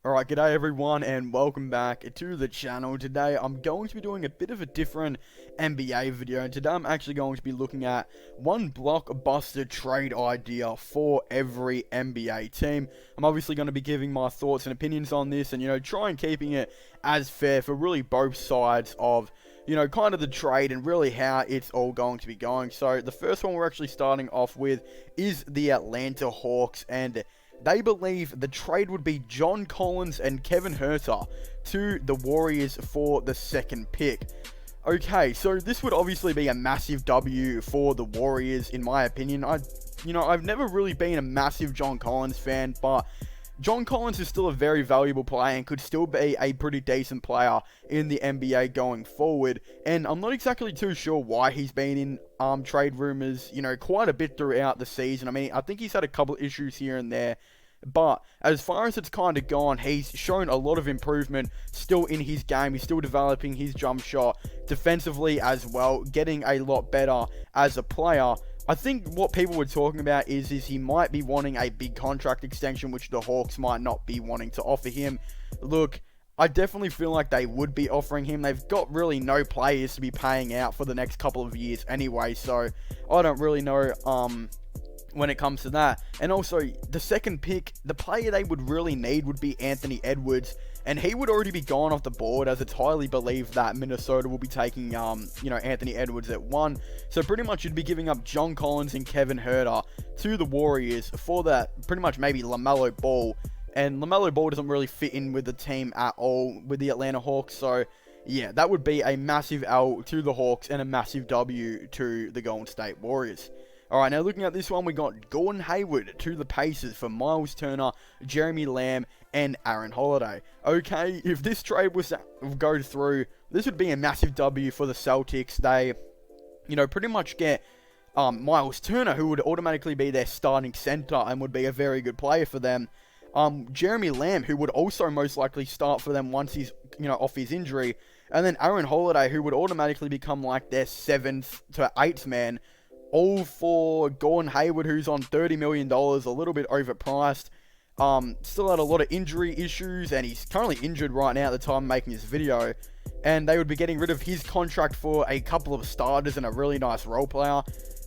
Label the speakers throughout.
Speaker 1: Alright, g'day everyone and welcome back to the channel. Today I'm going to be doing a bit of a different NBA video, and today I'm actually going to be looking at one blockbuster trade idea for every NBA team. I'm obviously going to be giving my thoughts and opinions on this and, try and keeping it as fair for really both sides of, kind of the trade and really how it's all going to be going. So the first one we're actually starting off with is the Atlanta Hawks, and they believe the trade would be John Collins and Kevin Huerter to the Warriors for the second pick. Okay, so this would obviously be a massive W for the Warriors, in my opinion. I've never really been a massive John Collins fan, but John Collins is still a very valuable player and could still be a pretty decent player in the NBA going forward. And I'm not exactly too sure why he's been in trade rumors, quite a bit throughout the season. I mean, I think he's had a couple of issues here and there. But as far as it's kind of gone, he's shown a lot of improvement still in his game. He's still developing his jump shot defensively as well, getting a lot better as a player. I think what people were talking about is he might be wanting a big contract extension, which the Hawks might not be wanting to offer him. Look, I definitely feel like they would be offering him. They've got really no players to be paying out for the next couple of years anyway, so I don't really know when it comes to that. And also, the second pick, the player they would really need would be Anthony Edwards, and he would already be gone off the board, as it's highly believed that Minnesota will be taking, Anthony Edwards at 1. So pretty much you'd be giving up John Collins and Kevin Huerter to the Warriors for that, pretty much maybe LaMelo Ball. And LaMelo Ball doesn't really fit in with the team at all with the Atlanta Hawks, so yeah, that would be a massive L to the Hawks and a massive W to the Golden State Warriors. Alright, now looking at this one, we got Gordon Hayward to the Pacers for Miles Turner, Jeremy Lamb, and Aaron Holiday. Okay, if this trade was to go through, this would be a massive W for the Celtics. They, pretty much get Miles Turner, who would automatically be their starting center and would be a very good player for them. Jeremy Lamb, who would also most likely start for them once he's, off his injury. And then Aaron Holiday, who would automatically become like their 7th to 8th man. All for Gordon Hayward, who's on $30 million, a little bit overpriced. Still had a lot of injury issues, and he's currently injured right now at the time of making this video. And they would be getting rid of his contract for a couple of starters and a really nice role player.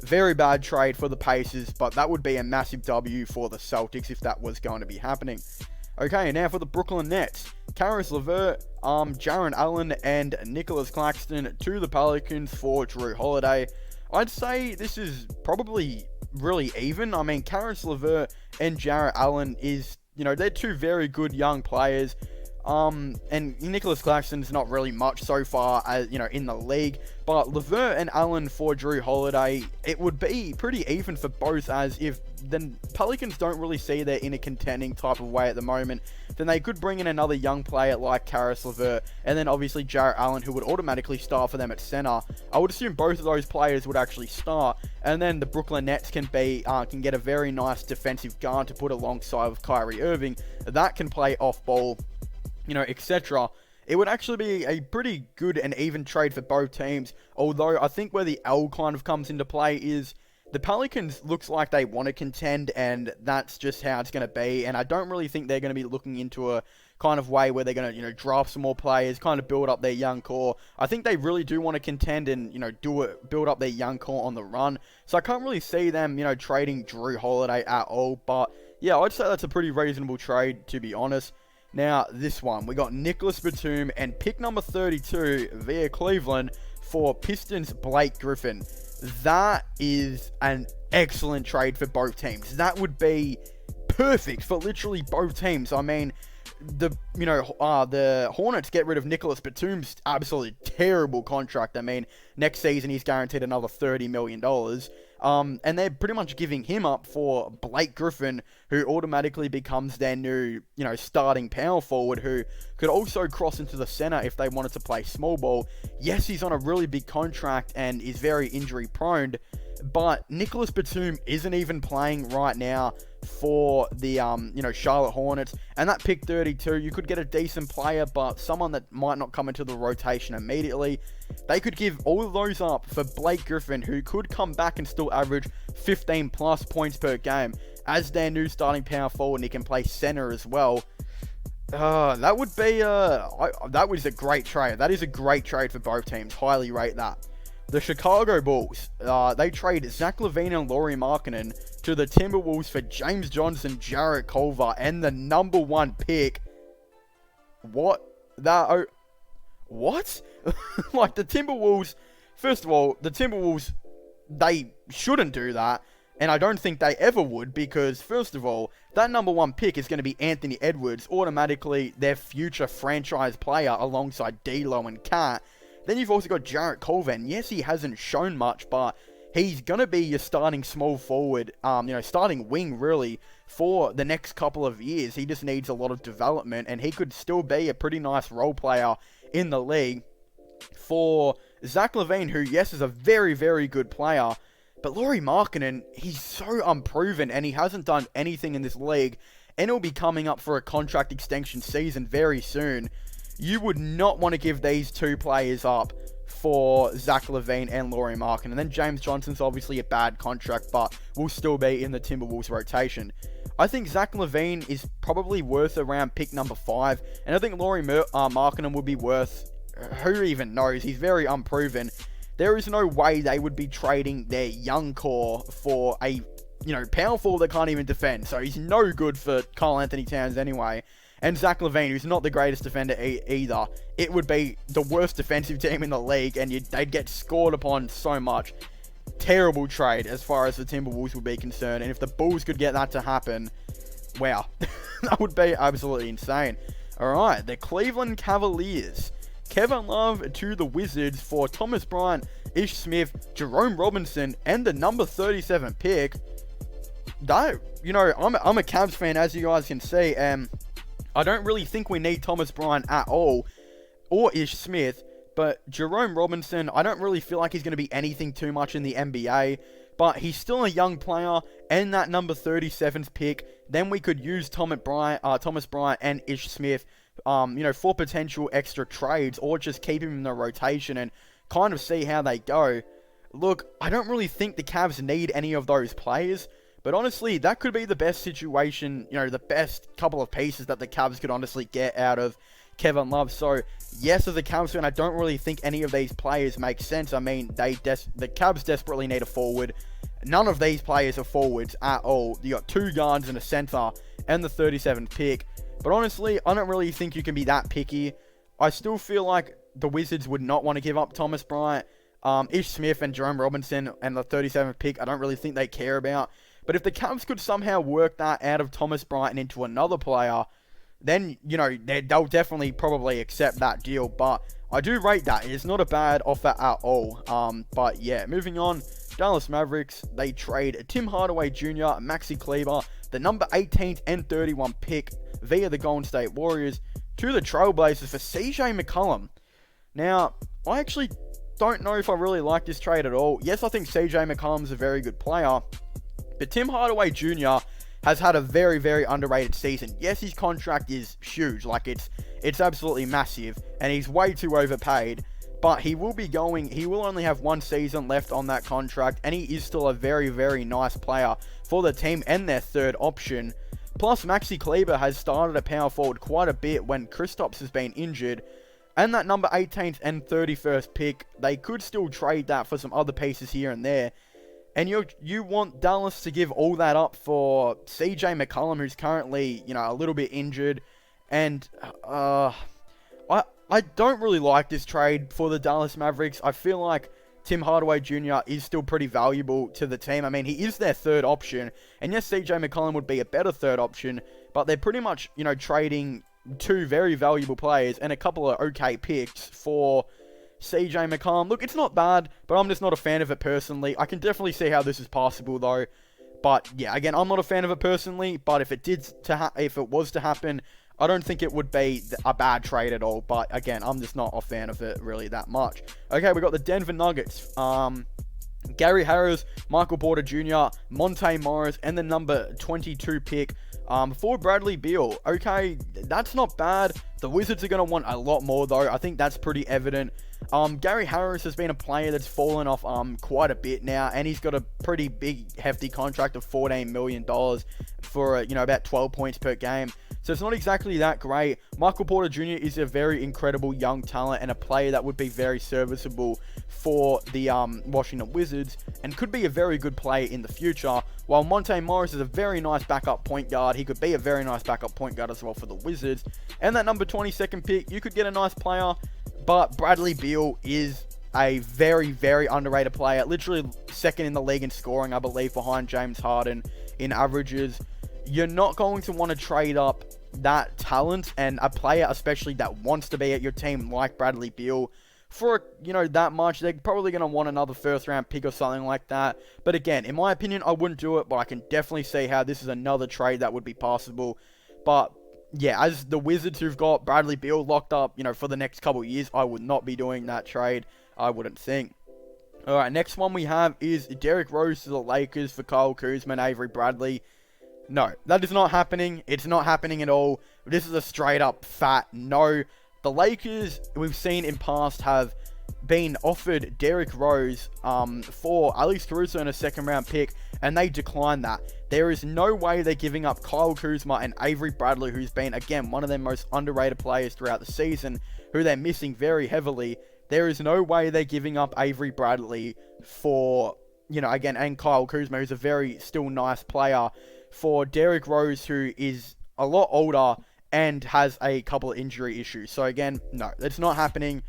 Speaker 1: Very bad trade for the Pacers, but that would be a massive W for the Celtics if that was going to be happening. Okay, now for the Brooklyn Nets. Caris LeVert, Jarrett Allen, and Nicholas Claxton to the Pelicans for Jrue Holiday. I'd say this is probably really even. I mean, Caris LeVert and Jarrett Allen is, they're two very good young players. And Nicholas Claxton's not really much so far as, in the league. But LeVert and Allen for Jrue Holiday, it would be pretty even for both, as if the Pelicans don't really see they're in a contending type of way at the moment, then they could bring in another young player like Caris LeVert, and then obviously Jarrett Allen, who would automatically start for them at center. I would assume both of those players would actually start, and then the Brooklyn Nets can get a very nice defensive guard to put alongside of Kyrie Irving that can play off ball, etc. It would actually be a pretty good and even trade for both teams, although I think where the L kind of comes into play is the Pelicans looks like they want to contend, and that's just how it's going to be, and I don't really think they're going to be looking into a kind of way where they're going to, draft some more players, kind of build up their young core. I think they really do want to contend and, build up their young core on the run, so I can't really see them, trading Jrue Holiday at all, but yeah, I'd say that's a pretty reasonable trade, to be honest. Now, this one, we got Nicholas Batum and pick number 32 via Cleveland for Pistons Blake Griffin. That is an excellent trade for both teams. That would be perfect for literally both teams. I mean, the Hornets get rid of Nicholas Batum's absolutely terrible contract. I mean, next season he's guaranteed another $30 million. And they're pretty much giving him up for Blake Griffin, who automatically becomes their new, starting power forward, who could also cross into the center if they wanted to play small ball. Yes, he's on a really big contract and is very injury prone, but Nicholas Batum isn't even playing right now for the, Charlotte Hornets. And that pick 32, you could get a decent player, but someone that might not come into the rotation immediately. They could give all of those up for Blake Griffin, who could come back and still average 15 plus points per game as their new starting power forward, and he can play center as well. That would be that was a great trade. That is a great trade for both teams. Highly rate that. The Chicago Bulls, they trade Zach LaVine and Lauri Markkanen to the Timberwolves for James Johnson, Jarrett Culver, and the #1 pick. What? What? Like, the Timberwolves, first of all, the Timberwolves, they shouldn't do that. And I don't think they ever would, because, first of all, that #1 pick is going to be Anthony Edwards, automatically their future franchise player alongside D'Lo and Cat. Then you've also got Jarrett Culver, and yes, he hasn't shown much, but he's going to be your starting small forward, starting wing, really, for the next couple of years. He just needs a lot of development, and he could still be a pretty nice role player in the league. For Zach LaVine, who, yes, is a very, very good player, but Lauri Markkanen, he's so unproven, and he hasn't done anything in this league, and he'll be coming up for a contract extension season very soon. You would not want to give these two players up for Zach LaVine and Lauri Markkanen. And then James Johnson's obviously a bad contract, but will still be in the Timberwolves rotation. I think Zach LaVine is probably worth around pick #5, and I think Lauri Markkanen would be worth, who even knows, he's very unproven. There is no way they would be trading their young core for a, power forward that can't even defend. So he's no good for Karl Anthony Towns anyway. And Zach LaVine, who's not the greatest defender either. It would be the worst defensive team in the league, and they'd get scored upon so much. Terrible trade as far as the Timberwolves would be concerned. And if the Bulls could get that to happen, wow, that would be absolutely insane. Alright, the Cleveland Cavaliers. Kevin Love to the Wizards for Thomas Bryant, Ish Smith, Jerome Robinson, and the number 37 pick. That, I'm a Cavs fan, as you guys can see, and I don't really think we need Thomas Bryant at all, or Ish Smith, but Jerome Robinson, I don't really feel like he's going to be anything too much in the NBA, but he's still a young player, and that number 37th pick, then we could use Thomas Bryant and Ish Smith, for potential extra trades, or just keep him in the rotation and kind of see how they go. Look, I don't really think the Cavs need any of those players, but honestly, that could be the best situation, the best couple of pieces that the Cavs could honestly get out of Kevin Love. So, yes, as a Cavs fan, I don't really think any of these players make sense. I mean, the Cavs desperately need a forward. None of these players are forwards at all. You got 2 guards and a center, and the 37th pick. But honestly, I don't really think you can be that picky. I still feel like the Wizards would not want to give up Thomas Bryant, Ish Smith, and Jerome Robinson, and the 37th pick. I don't really think they care about. But if the Cavs could somehow work that out of Thomas Bryant into another player, then, they'll definitely probably accept that deal. But I do rate that. It's not a bad offer at all. But yeah, moving on. Dallas Mavericks, they trade Tim Hardaway Jr., Maxi Kleber, the number 18th and 31 pick via the Golden State Warriors to the Trailblazers for CJ McCollum. Now, I actually don't know if I really like this trade at all. Yes, I think CJ McCollum's a very good player, but Tim Hardaway Jr. has had a very, very underrated season. Yes, his contract is huge, like it's absolutely massive, and he's way too overpaid, but he will only have 1 season left on that contract, and he is still a very, very nice player for the team and their third option. Plus, Maxi Kleber has started at power forward quite a bit when Kristaps has been injured, and that number 18th and 31st pick, they could still trade that for some other pieces here and there. And you want Dallas to give all that up for CJ McCollum, who's currently, a little bit injured. And I don't really like this trade for the Dallas Mavericks. I feel like Tim Hardaway Jr. is still pretty valuable to the team. I mean, he is their third option. And yes, CJ McCollum would be a better third option. But they're pretty much, trading 2 very valuable players and a couple of okay picks for CJ McCollum. Look, it's not bad, but I'm just not a fan of it personally. I can definitely see how this is possible, though. But yeah, again, I'm not a fan of it personally. But if it was to happen, I don't think it would be a bad trade at all. But again, I'm just not a fan of it really that much. Okay, we got the Denver Nuggets. Gary Harris, Michael Porter Jr., Monte Morris, and the number 22 pick for Bradley Beal. Okay, that's not bad. The Wizards are going to want a lot more, though. I think that's pretty evident. Gary Harris has been a player that's fallen off quite a bit now, and he's got a pretty big, hefty contract of $14 million for, about 12 points per game. So it's not exactly that great. Michael Porter Jr. is a very incredible young talent and a player that would be very serviceable for the Washington Wizards and could be a very good player in the future. While Monte Morris is a very nice backup point guard, he could be a very nice backup point guard as well for the Wizards. And that number 22nd pick, you could get a nice player, but Bradley Beal is a very, very underrated player. Literally second in the league in scoring, I believe, behind James Harden in averages. You're not going to want to trade up that talent and a player, especially that wants to be at your team like Bradley Beal, for, that much. They're probably going to want another first round pick or something like that. But again, in my opinion, I wouldn't do it, but I can definitely see how this is another trade that would be possible. But yeah, as the Wizards who've got Bradley Beal locked up, for the next couple of years, I would not be doing that trade. I wouldn't think. Alright, next one we have is Derrick Rose to the Lakers for Kyle Kuzma and Avery Bradley. No, that is not happening. It's not happening at all. This is a straight up fat no. The Lakers, we've seen in past, have been offered Derrick Rose for Alex Caruso and a second round pick, and they declined that. There is no way they're giving up Kyle Kuzma and Avery Bradley, who's been, again, one of their most underrated players throughout the season, who they're missing very heavily. There is no way they're giving up Avery Bradley for, again, and Kyle Kuzma, who's a very still nice player, for Derrick Rose, who is a lot older and has a couple of injury issues. So again, no, that's not happening.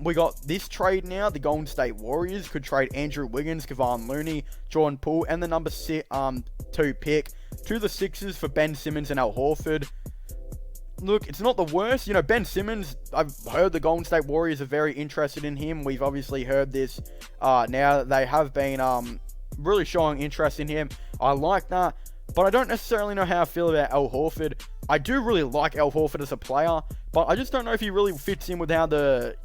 Speaker 1: We got this trade now. The Golden State Warriors could trade Andrew Wiggins, Kevon Looney, Jordan Poole, and the number 2 pick to the Sixers for Ben Simmons and Al Horford. Look, it's not the worst. Ben Simmons, I've heard the Golden State Warriors are very interested in him. We've obviously heard this now. They have been really showing interest in him. I like that, but I don't necessarily know how I feel about Al Horford. I do really like Al Horford as a player, but I just don't know if he really fits in with how the,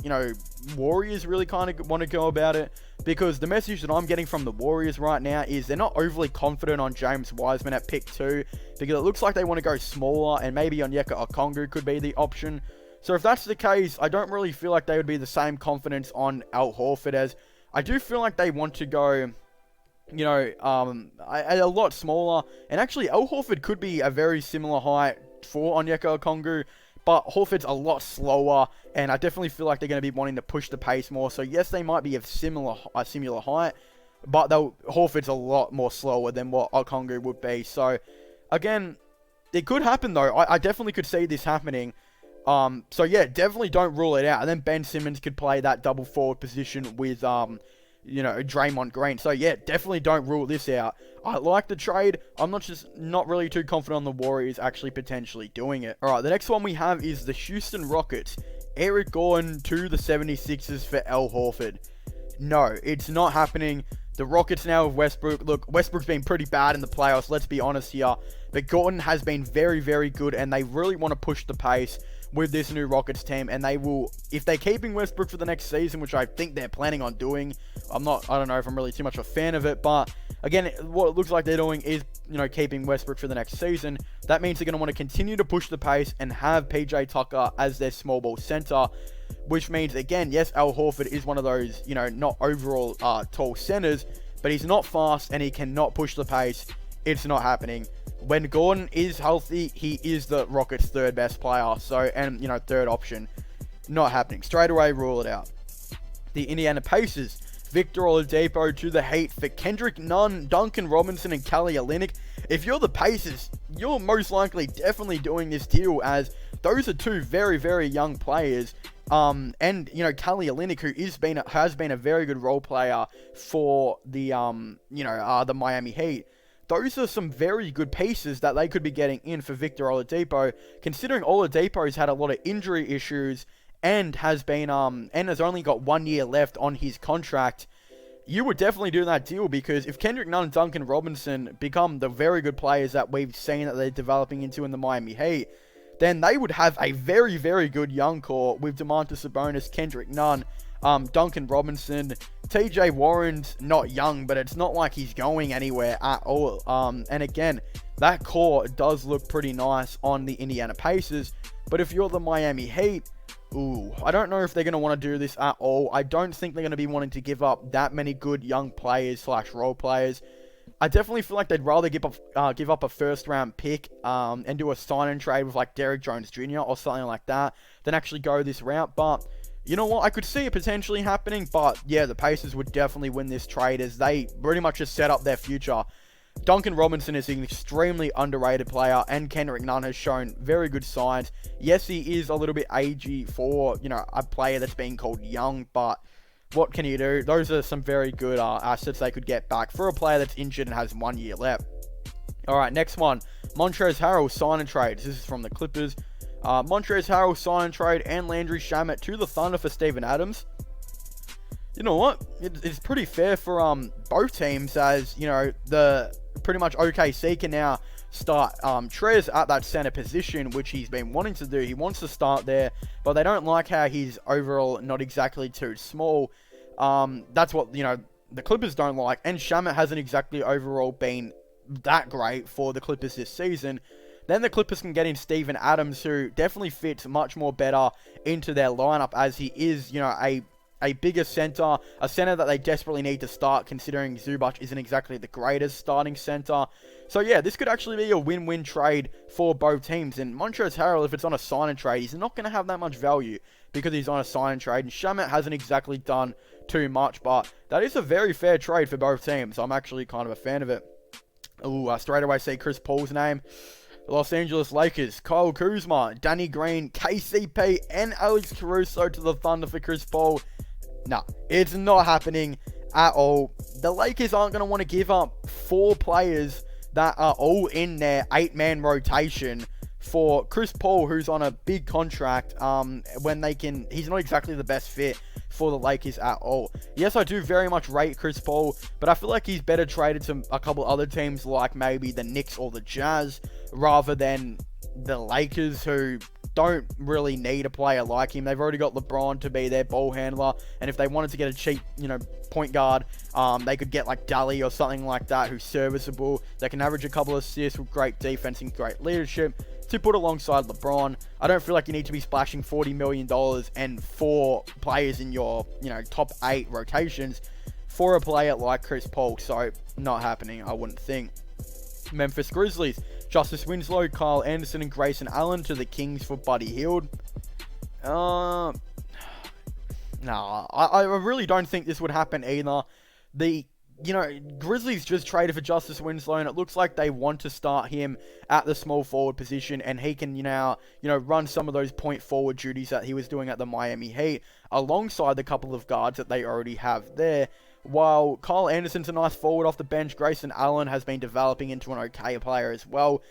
Speaker 1: Warriors really kind of want to go about it. Because the message that I'm getting from the Warriors right now is they're not overly confident on James Wiseman at pick 2. Because it looks like they want to go smaller, and maybe Onyeka Okongwu could be the option. So if that's the case, I don't really feel like they would be the same confidence on Al Horford, as I do feel like they want to go, a lot smaller. And actually, Al Horford could be a very similar height for Onyeka Okongwu, but Horford's a lot slower, and I definitely feel like they're going to be wanting to push the pace more. So yes, they might be of similar height, but Horford's a lot more slower than what Okongwu would be. So again, it could happen though. I definitely could see this happening. So yeah, definitely don't rule it out. And then Ben Simmons could play that double forward position with Draymond Green. So yeah, definitely don't rule this out. I like the trade. I'm not really too confident on the Warriors actually potentially doing it. Alright, the next one we have is the Houston Rockets. Eric Gordon to the 76ers for Al Horford. No, it's not happening. The Rockets now with Westbrook. Look, Westbrook's been pretty bad in the playoffs, let's be honest here. But Gordon has been very, very good, and they really want to push the pace with this new Rockets team, and they will, if they're keeping Westbrook for the next season, which I think they're planning on doing. I don't know if I'm really too much of a fan of it, but again, what it looks like they're doing is, keeping Westbrook for the next season. That means they're going to want to continue to push the pace and have PJ Tucker as their small ball center, which means, again, yes, Al Horford is one of those, not overall tall centers, but he's not fast and he cannot push the pace. It's not happening. When Gordon is healthy, he is the Rockets' third best player. So, and, third option. Not happening. Straight away, rule it out. The Indiana Pacers. Victor Oladipo to the Heat for Kendrick Nunn, Duncan Robinson, and Kelly Olynyk. If you're the Pacers, you're most likely definitely doing this deal, as those are two very, very young players. And, Kelly Olynyk, who has been a very good role player for the, the Miami Heat. Those are some very good pieces that they could be getting in for Victor Oladipo, considering Oladipo's had a lot of injury issues and has been, and has only got 1 year left on his contract. You would definitely do that deal, because if Kendrick Nunn and Duncan Robinson become the very good players that we've seen that they're developing into in the Miami Heat, then they would have a very, very good young core with Domantas Sabonis, Kendrick Nunn, Duncan Robinson. TJ Warren's not young, but it's not like he's going anywhere at all. And again, that core does look pretty nice on the Indiana Pacers. But if you're the Miami Heat, I don't know if they're going to want to do this at all. I don't think they're going to be wanting to give up that many good young players / role players. I definitely feel like they'd rather give up a first round pick and do a sign and trade with like Derrick Jones Jr. or something like that than actually go this route. But you know what? I could see it potentially happening. But yeah, the Pacers would definitely win this trade as they pretty much just set up their future. Duncan Robinson is an extremely underrated player, and Kendrick Nunn has shown very good signs. Yes, he is a little bit agey for, you know, a player that's being called young, but what can you do? Those are some very good assets they could get back for a player that's injured and has 1 year left. Alright, next one. Montrezl Harrell sign and trade. This is from the Clippers. Montrezl Harrell sign and trade and Landry Shamet to the Thunder for Steven Adams. You know what? It's pretty fair for both teams, as, you know, the pretty much OKC can now start Trez at that center position, which he's been wanting to do. He wants to start there, but they don't like how he's overall not exactly too small. That's what, you know, the Clippers don't like, and Shamet hasn't exactly overall been that great for the Clippers this season. Then the Clippers can get in Steven Adams, who definitely fits much more better into their lineup, as he is, you know, a bigger center, a center that they desperately need to start, considering Zubac isn't exactly the greatest starting center. So yeah, this could actually be a win-win trade for both teams. And Montrezl Harrell, if it's on a sign and trade, he's not going to have that much value because he's on a sign and trade. And Shamet hasn't exactly done too much, but that is a very fair trade for both teams. I'm actually kind of a fan of it. Ooh, straight away see Chris Paul's name. Los Angeles Lakers, Kyle Kuzma, Danny Green, KCP, and Alex Caruso to the Thunder for Chris Paul. No, it's not happening at all. The Lakers aren't going to want to give up 4 players that are all in their 8-man rotation for Chris Paul, who's on a big contract, when he's not exactly the best fit for the Lakers at all. Yes, I do very much rate Chris Paul, but I feel like he's better traded to a couple other teams like maybe the Knicks or the Jazz, rather than the Lakers, who don't really need a player like him. They've already got LeBron to be their ball handler, and if they wanted to get a cheap, you know, point guard, they could get like Daly or something like that, who's serviceable. They can average a couple of assists with great defense and great leadership to put alongside LeBron. I don't feel like you need to be splashing $40 million and 4 players in your, you know, top 8 rotations for a player like Chris Paul. So not happening, I wouldn't think. Memphis Grizzlies, Justice Winslow, Kyle Anderson, and Grayson Allen to the Kings for Buddy Hield. I really don't think this would happen either. Grizzlies just traded for Justice Winslow, and it looks like they want to start him at the small forward position, and he can run some of those point forward duties that he was doing at the Miami Heat, alongside the couple of guards that they already have there. While Kyle Anderson's a nice forward off the bench, Grayson Allen has been developing into an okay player as well.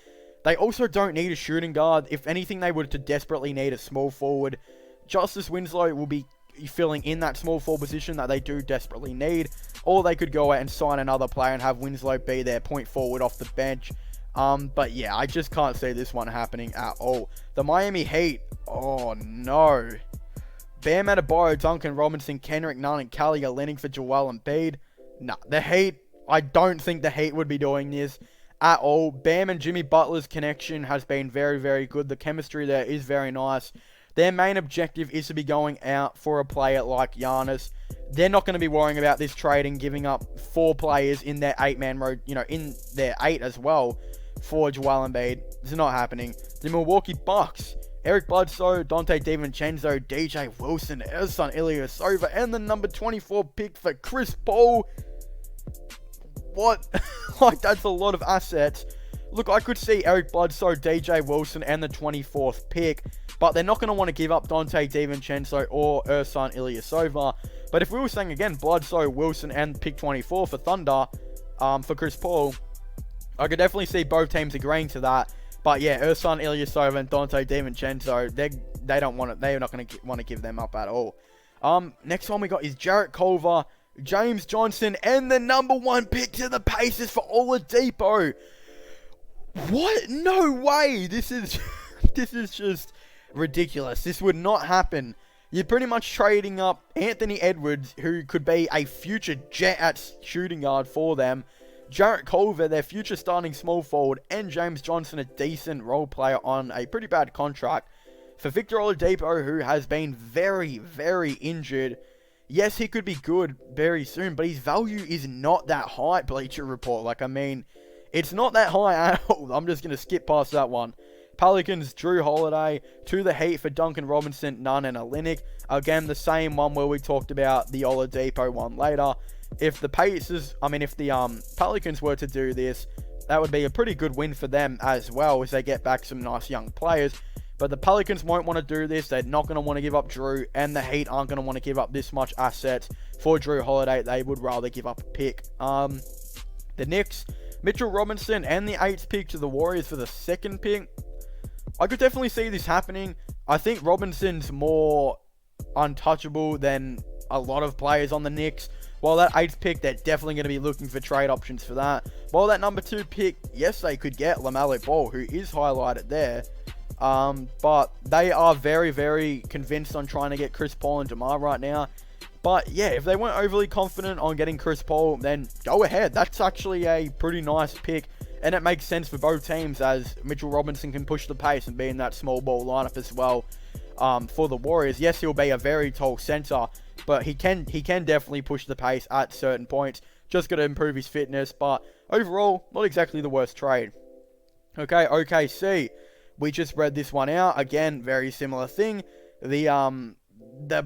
Speaker 1: They also don't need a shooting guard. If anything, they would to desperately need a small forward. Justice Winslow will be filling in that small forward position that they do desperately need. Or they could go out and sign another player and have Winslow be their point forward off the bench. But yeah, I just can't see this one happening at all. The Miami Heat, oh no. Bam Adebayo, Duncan Robinson, Kendrick Nunn, and Kelly are leaning for Joel Embiid. Nah, the Heat, I don't think the Heat would be doing this at all. Bam and Jimmy Butler's connection has been very, very good. The chemistry there is very nice. Their main objective is to be going out for a player like Giannis. They're not going to be worrying about this trade and giving up 4 players in their 8-man road, in their 8 as well for Joel Embiid. This is not happening. The Milwaukee Bucks, Eric Bledsoe, Dante DiVincenzo, DJ Wilson, Ersan Ilyasova, and the number 24 pick for Chris Paul. What? Like, that's a lot of assets. Look, I could see Eric Bledsoe, DJ Wilson, and the 24th pick, but they're not going to want to give up Dante DiVincenzo or Ersan Ilyasova. But if we were saying again, Bledsoe, Wilson, and pick 24 for Thunder, for Chris Paul, I could definitely see both teams agreeing to that. But yeah, Ersan Ilyasova and Dante DiVincenzo, they don't want it. They're not going to want to give them up at all. Next one we got is Jarrett Culver, James Johnson, and the number 1 pick to the Pacers for Oladipo. What? No way! This is just ridiculous. This would not happen. You're pretty much trading up Anthony Edwards, who could be a future jet at shooting guard for them, Jarrett Culver, their future starting small forward, and James Johnson, a decent role player on a pretty bad contract, for Victor Oladipo, who has been very, very injured. yes, he could be good very soon, but his value is not that high, Bleacher Report. Like, I mean, it's not that high at all. I'm just going to skip past that one. Pelicans, Drew Holiday. To the Heat for Duncan Robinson, Nunn, and Olynyk. Again, the same one where we talked about the Oladipo one later. If the Pelicans were to do this, that would be a pretty good win for them as well, as they get back some nice young players. But the Pelicans won't want to do this. They're not going to want to give up Drew, and the Heat aren't going to want to give up this much assets for Drew Holiday. They would rather give up a pick. The Knicks, Mitchell Robinson, and the 8th pick to the Warriors for the 2nd pick. I could definitely see this happening. I think Robinson's more untouchable than a lot of players on the Knicks. While that 8th pick, they're definitely going to be looking for trade options for that. While that number 2 pick, yes, they could get LaMelo Ball, who is highlighted there. But they are very, very convinced on trying to get Chris Paul and DeMar right now. But yeah, if they weren't overly confident on getting Chris Paul, then go ahead. That's actually a pretty nice pick. And it makes sense for both teams, as Mitchell Robinson can push the pace and be in that small ball lineup as well. For the Warriors, yes, he'll be a very tall center, but he can definitely push the pace at certain points. Just got to improve his fitness, but overall, not exactly the worst trade. Okay, OKC. We just read this one out. Again, very similar thing. The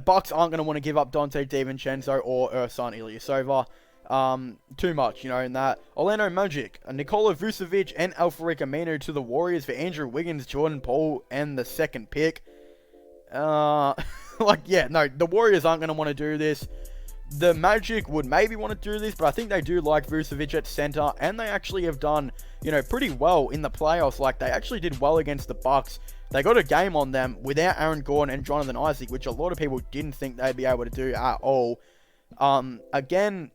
Speaker 1: Bucks aren't going to want to give up Dante DiVincenzo or Ersan Ilyasova. Too much, in that. Orlando Magic, Nikola Vucevic and Al-Farouq Aminu to the Warriors for Andrew Wiggins, Jordan Poole, and the 2nd pick. The Warriors aren't going to want to do this. The Magic would maybe want to do this, but I think they do like Vucevic at center, and they actually have done, pretty well in the playoffs. Like, they actually did well against the Bucks. They got a game on them without Aaron Gordon and Jonathan Isaac, which a lot of people didn't think they'd be able to do at all. Again,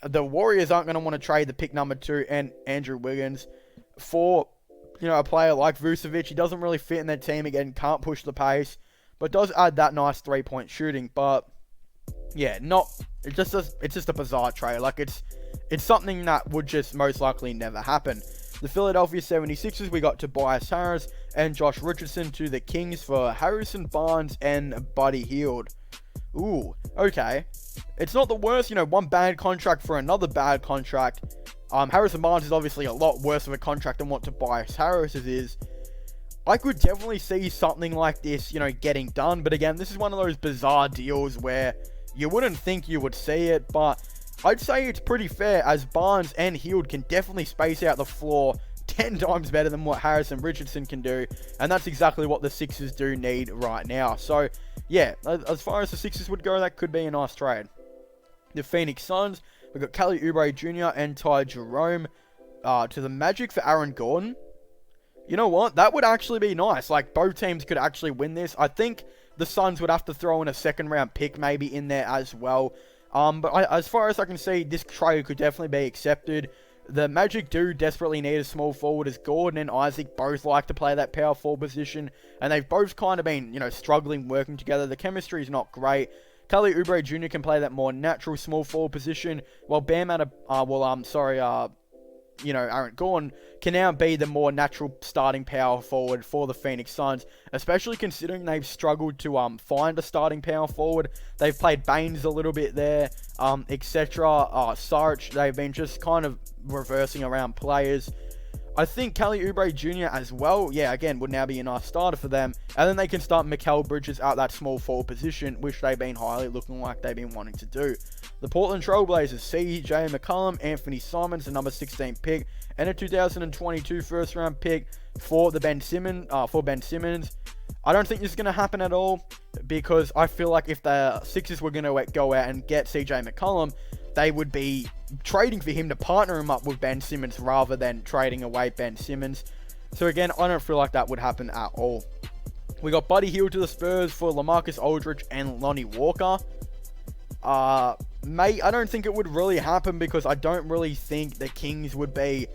Speaker 1: the Warriors aren't going to want to trade the pick number 2 and Andrew Wiggins for, a player like Vucevic. He doesn't really fit in their team. Again, can't push the pace, but does add that nice 3-point shooting. But yeah, it's just a bizarre trade. Like, it's something that would just most likely never happen. The Philadelphia 76ers, we got Tobias Harris and Josh Richardson to the Kings for Harrison Barnes and Buddy Hield. Ooh, okay. It's not the worst, one bad contract for another bad contract. Harrison Barnes is obviously a lot worse of a contract than what Tobias Harris is. I could definitely see something like this, getting done. But again, this is one of those bizarre deals where you wouldn't think you would see it, but I'd say it's pretty fair, as Barnes and Hield can definitely space out the floor 10 times better than what Harris and Richardson can do, and that's exactly what the Sixers do need right now. So, yeah, as far as the Sixers would go, that could be a nice trade. The Phoenix Suns, we've got Kelly Oubre Jr. and Ty Jerome to the Magic for Aaron Gordon. You know what? That would actually be nice. Like, both teams could actually win this. I think the Suns would have to throw in a 2nd-round pick maybe in there as well. As far as I can see, this trade could definitely be accepted. The Magic do desperately need a small forward, as Gordon and Isaac both like to play that power forward position, and they've both kind of been, struggling working together. The chemistry is not great. Kelly Oubre Jr. can play that more natural small forward position, while Aaron Gordon can now be the more natural starting power forward for the Phoenix Suns, especially considering they've struggled to find a starting power forward. They've played Baines a little bit there, etc. Saric, they've been just kind of reversing around players. I think Kelly Oubre Jr. as well, again, would now be a nice starter for them. And then they can start Mikal Bridges at that small forward position, which they've been highly looking like they've been wanting to do. The Portland Trailblazers, CJ McCollum, Anthony Simons, the number 16 pick, and a 2022 first-round pick for Ben Simmons. I don't think this is going to happen at all, because I feel like if the Sixers were going to go out and get CJ McCollum, they would be trading for him to partner him up with Ben Simmons rather than trading away Ben Simmons. So again, I don't feel like that would happen at all. We got Buddy Hield to the Spurs for LaMarcus Aldridge and Lonnie Walker. I don't think it would really happen, because I don't really think the Kings would be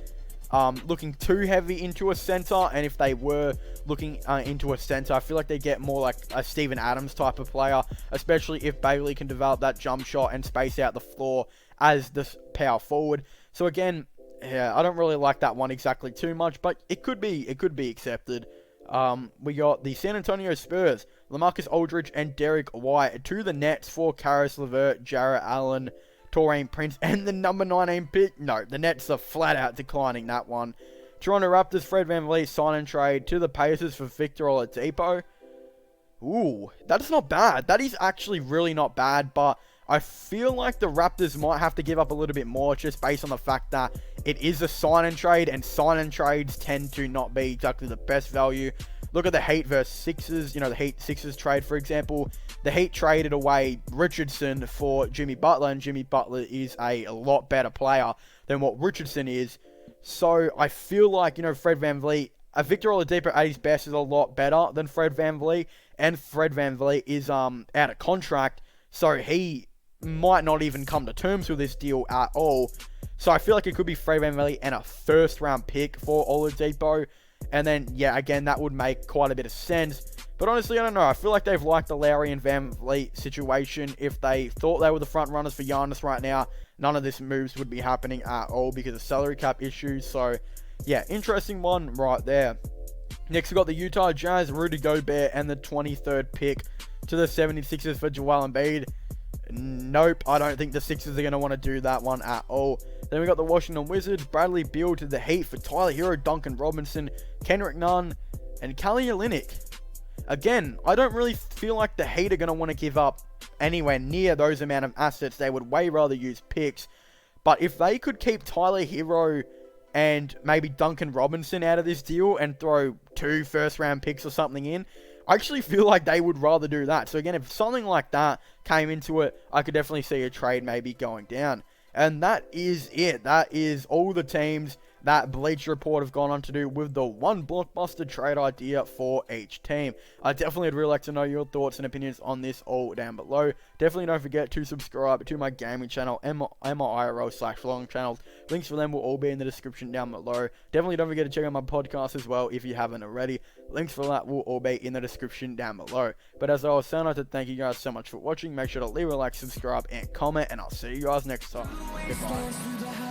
Speaker 1: looking too heavy into a center, and if they were looking into a center, I feel like they get more like a Steven Adams type of player, especially if Bailey can develop that jump shot and space out the floor as the power forward. So again, I don't really like that one exactly too much, but it could be accepted. We got the San Antonio Spurs, LaMarcus Aldridge and Derek White. To the Nets for Karis LeVert, Jarrett Allen, Taurean Prince, and the number 19 pick. No, the Nets are flat out declining that one. Toronto Raptors, Fred VanVleet, sign and trade. To the Pacers for Victor Oladipo. Ooh, that's not bad. That is actually really not bad, but I feel like the Raptors might have to give up a little bit more just based on the fact that it is a sign and trade, and sign and trades tend to not be exactly the best value. Look at the Heat versus Sixers, the Heat Sixers trade, for example. The Heat traded away Richardson for Jimmy Butler, and Jimmy Butler is a lot better player than what Richardson is. So I feel like, Fred VanVleet, Victor Oladipo at his best is a lot better than Fred VanVleet, and Fred VanVleet is out of contract, so he might not even come to terms with this deal at all. So I feel like it could be Fred VanVleet and a first round pick for Oladipo, and then again that would make quite a bit of sense. But honestly, I don't know. I feel like they've liked the Lowry and VanVleet situation. If they thought they were the front runners for Giannis right now, none of this moves would be happening at all because of salary cap issues. So yeah, interesting one right there. Next, we got the Utah Jazz, Rudy Gobert, and the 23rd pick to the 76ers for Joel Embiid. Nope, I don't think the Sixers are going to want to do that one at all. Then we got the Washington Wizards, Bradley Beal to the Heat for Tyler Hero, Duncan Robinson, Kendrick Nunn, and Kelly Olynyk. Again, I don't really feel like the Heat are going to want to give up anywhere near those amount of assets. They would way rather use picks. But if they could keep Tyler Hero and maybe Duncan Robinson out of this deal and throw 2 first-round picks or something in, I actually feel like they would rather do that. So again, if something like that came into it, I could definitely see a trade maybe going down. And that is it. That is all the teams that Bleacher Report have gone on to do with the one blockbuster trade idea for each team. I definitely would really like to know your thoughts and opinions on this all down below. Definitely don't forget to subscribe to my gaming channel and my IRL/vlogging channels. Links for them will all be in the description down below. Definitely don't forget to check out my podcast as well if you haven't already. Links for that will all be in the description down below. But as I was saying, I'd like to thank you guys so much for watching. Make sure to leave a like, subscribe, and comment, and I'll see you guys next time. Goodbye.